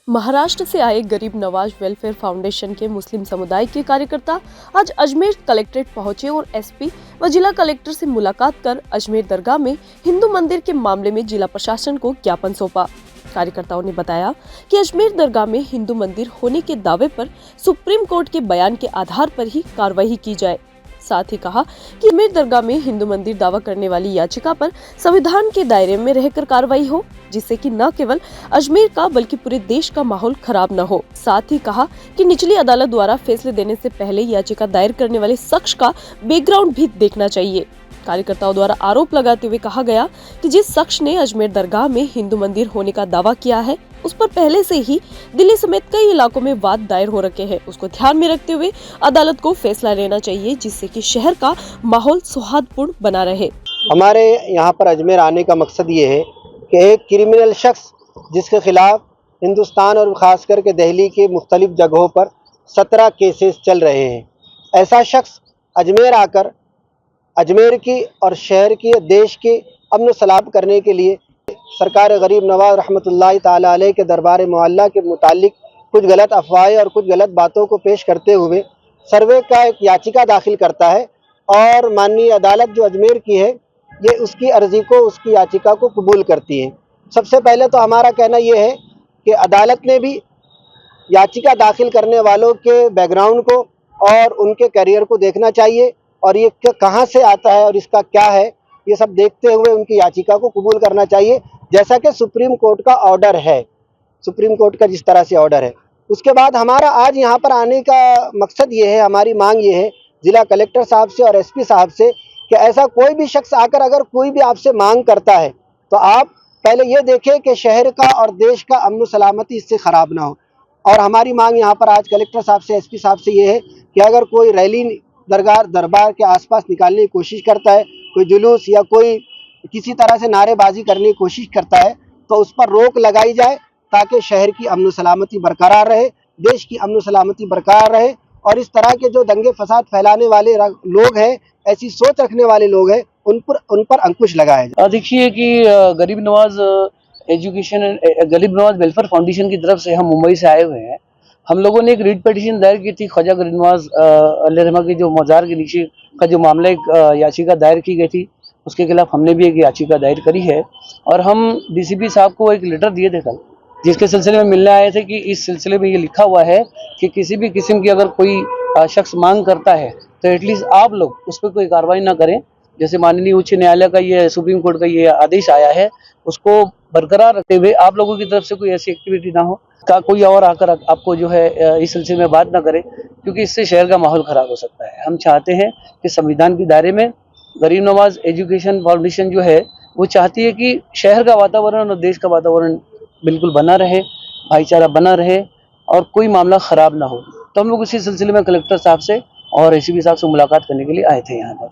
महाराष्ट्र से आए गरीब नवाज वेलफेयर फाउंडेशन के मुस्लिम समुदाय के कार्यकर्ता आज अजमेर कलेक्ट्रेट पहुंचे और एसपी व जिला कलेक्टर से मुलाकात कर अजमेर दरगाह में हिंदू मंदिर के मामले में जिला प्रशासन को ज्ञापन सौंपा। कार्यकर्ताओं ने बताया कि अजमेर दरगाह में हिंदू मंदिर होने के दावे पर सुप्रीम कोर्ट के बयान के आधार पर ही कार्रवाई की जाए। साथ ही कहा कि अजमेर दरगाह में हिंदू मंदिर दावा करने वाली याचिका पर संविधान के दायरे में रहकर कार्रवाई हो, जिससे कि न केवल अजमेर का बल्कि पूरे देश का माहौल खराब न हो। साथ ही कहा कि निचली अदालत द्वारा फैसले देने से पहले याचिका दायर करने वाले शख्स का बैकग्राउंड भी देखना चाहिए। कार्यकर्ताओं द्वारा आरोप लगाते हुए कहा गया कि जिस शख्स ने अजमेर दरगाह में हिंदू मंदिर होने का दावा किया है, उस पर पहले से ही दिल्ली समेत कई इलाकों में वाद दायर हो रखे हैं। उसको ध्यान में रखते हुए अदालत को फैसला लेना चाहिए, जिससे कि शहर का माहौल सौहार्दपूर्ण बना रहे। हमारे यहाँ पर अजमेर आने का मकसद ये है कि एक क्रिमिनल शख्स जिसके खिलाफ हिंदुस्तान और ख़ास करके दिल्ली के मुख्तलिफ जगहों पर 17 केसेस चल रहे हैं, ऐसा शख्स अजमेर आकर अजमेर की और शहर की देश की अमन सलामत करने के लिए सरकार गरीब नवाज रहमतुल्लाहि ताला अलैह के दरबार मुअल्ला के मुतालिक कुछ गलत अफवाहें और कुछ गलत बातों को पेश करते हुए सर्वे का एक याचिका दाखिल करता है और माननीय अदालत जो अजमेर की है ये उसकी अर्जी को, उसकी याचिका को कबूल करती है। सबसे पहले तो हमारा कहना ये है कि अदालत ने भी याचिका दाखिल करने वालों के बैकग्राउंड को और उनके करियर को देखना चाहिए और ये कहाँ से आता है और इसका क्या है, ये सब देखते हुए उनकी याचिका को कबूल करना चाहिए, जैसा कि सुप्रीम कोर्ट का ऑर्डर है, सुप्रीम कोर्ट का जिस तरह से ऑर्डर है। उसके बाद हमारा आज यहाँ पर आने का मकसद ये है, हमारी मांग ये है जिला कलेक्टर साहब से और एसपी साहब से कि ऐसा कोई भी शख्स आकर अगर कोई भी आपसे मांग करता है तो आप पहले ये देखें कि शहर का और देश का अमन सलामती इससे ख़राब ना हो। और हमारी मांग यहाँ पर आज कलेक्टर साहब से, एसपी साहब से ये है कि अगर कोई रैली दरबार के आसपास निकालने की कोशिश करता है, कोई जुलूस या कोई किसी तरह से नारेबाजी करने की कोशिश करता है तो उस पर रोक लगाई जाए ताकि शहर की अमन सलामती बरकरार रहे, देश की अमन सलामती बरकरार रहे और इस तरह के जो दंगे फसाद फैलाने वाले लोग हैं, ऐसी सोच रखने वाले लोग हैं, उन पर अंकुश लगाया जाए। देखिए कि गरीब नवाज वेलफेयर फाउंडेशन की तरफ से हम मुंबई से आए हुए हैं। हम लोगों ने एक रीट पिटीशन दायर की थी। ख्वाजा गरीब नवाज अल्लाह रहमा के जो मज़ार के नीचे का जो मामला, एक याचिका दायर की गई थी, उसके खिलाफ हमने भी एक याचिका दायर करी है और हम डीसीपी साहब को एक लेटर दिए थे कल, जिसके सिलसिले में मिलने आए थे कि इस सिलसिले में ये लिखा हुआ है कि किसी भी किस्म की अगर कोई शख्स मांग करता है तो एटलीस्ट आप लोग उस पर कोई कार्रवाई ना करें। जैसे माननीय उच्च न्यायालय का ये, सुप्रीम कोर्ट का ये आदेश आया है, उसको बरकरार रखते हुए आप लोगों की तरफ से कोई ऐसी एक्टिविटी ना हो का कोई और आकर आपको जो है इस सिलसिले में बात ना करे, क्योंकि इससे शहर का माहौल खराब हो सकता है। हम चाहते हैं कि संविधान के दायरे में गरीब नवाज एजुकेशन फाउंडेशन जो है वो चाहती है कि शहर का वातावरण और देश का वातावरण बिल्कुल बना रहे, भाईचारा बना रहे और कोई मामला खराब ना हो। तो हम लोग इसी सिलसिले में कलेक्टर साहब से और एसीपी साहब से मुलाकात करने के लिए आए थे यहाँ पर।